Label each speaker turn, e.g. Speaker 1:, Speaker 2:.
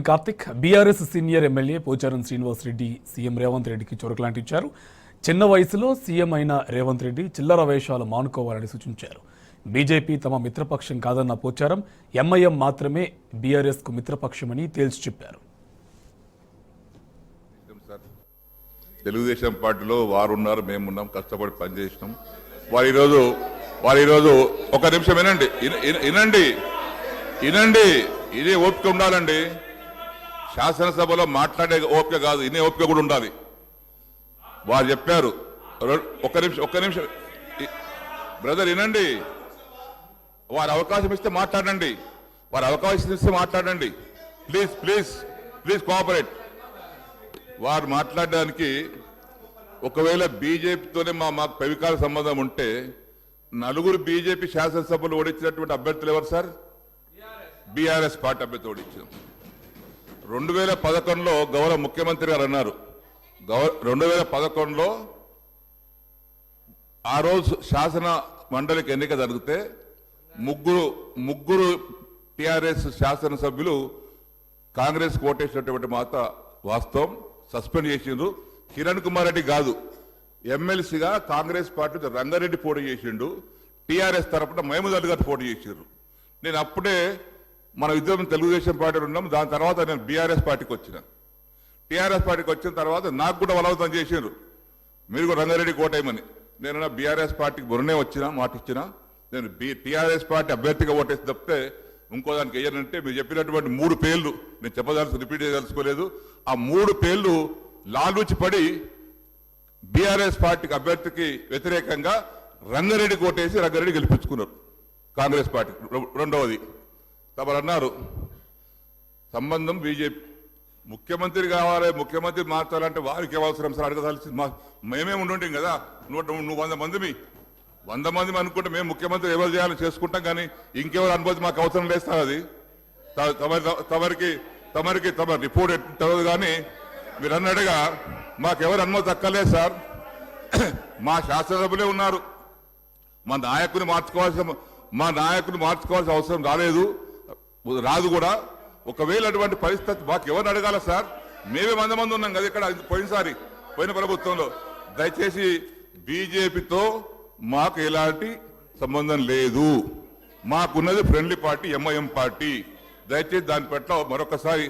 Speaker 1: Karthik BRS senior MLA Pocharam Srinivas Reddy CM Revanth రెడ్డికి చొరకలాంటి ఇచ్చారు. చిన్న వయసులో సీఎం అయిన రేవంత్ రెడ్డి చిల్లర వేషాలు మానుకోవాలని సూచించారు. బీజేపీ తమ మిత్రపక్షం కాదన్న పోచారం ఎంఐఎం మాత్రమే బీఆర్ఎస్ కు మిత్రపక్షమని తేల్చి చెప్పారు.
Speaker 2: తెలుగుదేశం పార్టీలో వారు ఉన్నారు, మేమున్నాం, కష్టపడి పనిచేసినాం. వారు ఈరోజు ఒక నిమిషం వినండి, ఇదే ఓపిక ఉండాలండి. శాసనసభలో మాట్లాడే ఓపిక కాదు, ఇనే ఓపిక కూడా ఉండాలి. వారు చెప్పారు. ఒక్క నిమిషం బ్రదర్ వినండి. వారు అవకాశం ఇస్తే మాట్లాడండి, ప్లీజ్ కోఆపరేట్. వారు మాట్లాడడానికి ఒకవేళ బీజేపీతోనే మాకు పెవికాల సంబంధం ఉంటే నలుగురు బీజేపీ శాసనసభలు ఓడించినటువంటి అభ్యర్థులు ఎవరు సార్? బీఆర్ఎస్ పార్టీ అభ్యర్థి ఓడించాం. 2011లో గౌరవ ముఖ్యమంత్రి గారు అన్నారు, 2011లో ఆ రోజు శాసన మండలికి ఎన్నిక జరిగితే ముగ్గురు టీఆర్ఎస్ శాసనసభ్యులు కాంగ్రెస్ ఓటేసినటువంటి మాట వాస్తవం. సస్పెండ్ చేసిండ్రు. కిరణ్ కుమార్ రెడ్డి కాదు, ఎమ్మెల్సీగా కాంగ్రెస్ పార్టీ రంగారెడ్డి పోటీ చేసిండు, టీఆర్ఎస్ తరఫున మహమూద్ అలీ గారు పోటీ చేసిండ్రు. నేను అప్పుడే మన ఇద్దరం తెలుగుదేశం పార్టీలో ఉన్నాం. దాని తర్వాత నేను బీఆర్ఎస్ పార్టీకి వచ్చిన. టీఆర్ఎస్ పార్టీకి వచ్చిన తర్వాత నాకు కూడా బలవంతం చేసిండ్రు, మీరు కూడా రంగారెడ్డి కోటేయమని. నేను బీఆర్ఎస్ పార్టీకి మొన్నే మాట ఇచ్చిన. నేను టీఆర్ఎస్ పార్టీ అభ్యర్థిగా ఓటేసి తప్పితే ఇంకో దానికి వెయ్యనంటే మీరు చెప్పినటువంటి 3 పేర్లు నేను రిపీట్ చేయదలుచుకోలేదు. ఆ 3 పేర్లు లాలూచి పడి బీఆర్ఎస్ పార్టీకి అభ్యర్థికి వ్యతిరేకంగా రంగారెడ్డి కోటేసి రంగారెడ్డి గెలిపించుకున్నారు కాంగ్రెస్ పార్టీ. రెండవది తమరు అన్నారు సంబంధం బీజేపీ, ముఖ్యమంత్రి కావాలి, ముఖ్యమంత్రి మార్చాలంటే వారికి అవసరం సార్ అడగదాల్సి. మేమే ఉండుంటాం కదా, నువ్వు 100 మంది అనుకుంటే మేము ముఖ్యమంత్రి ఎవరు చేయాలని చేసుకుంటాం, కానీ ఇంకెవరు అనుభూతి మాకు అవసరం లేదు సార్. అది తమ రిపోర్ట్ ఎట్టదు, కానీ మీరు అన్నట్టుగా మాకెవరు అనుమతి అక్కర్లేదు సార్. మా శాసనసభ్యులే ఉన్నారు. మా నాయకుని మార్చుకోవాల్సిన అవసరం రాదు కూడా. ఒకవేళ అటువంటి పరిస్థితి మాకు ఎవరిని అడగాల సార్? మేమే 100 మంది ఉన్నాం కదా ఇక్కడ పోయిన ప్రభుత్వంలో. దయచేసి బీజేపీతో మాకు ఎలాంటి సంబంధం లేదు. మాకున్నది ఫ్రెండ్లీ పార్టీ ఎంఐఎం పార్టీ. దయచేసి దాని పట్ల మరొకసారి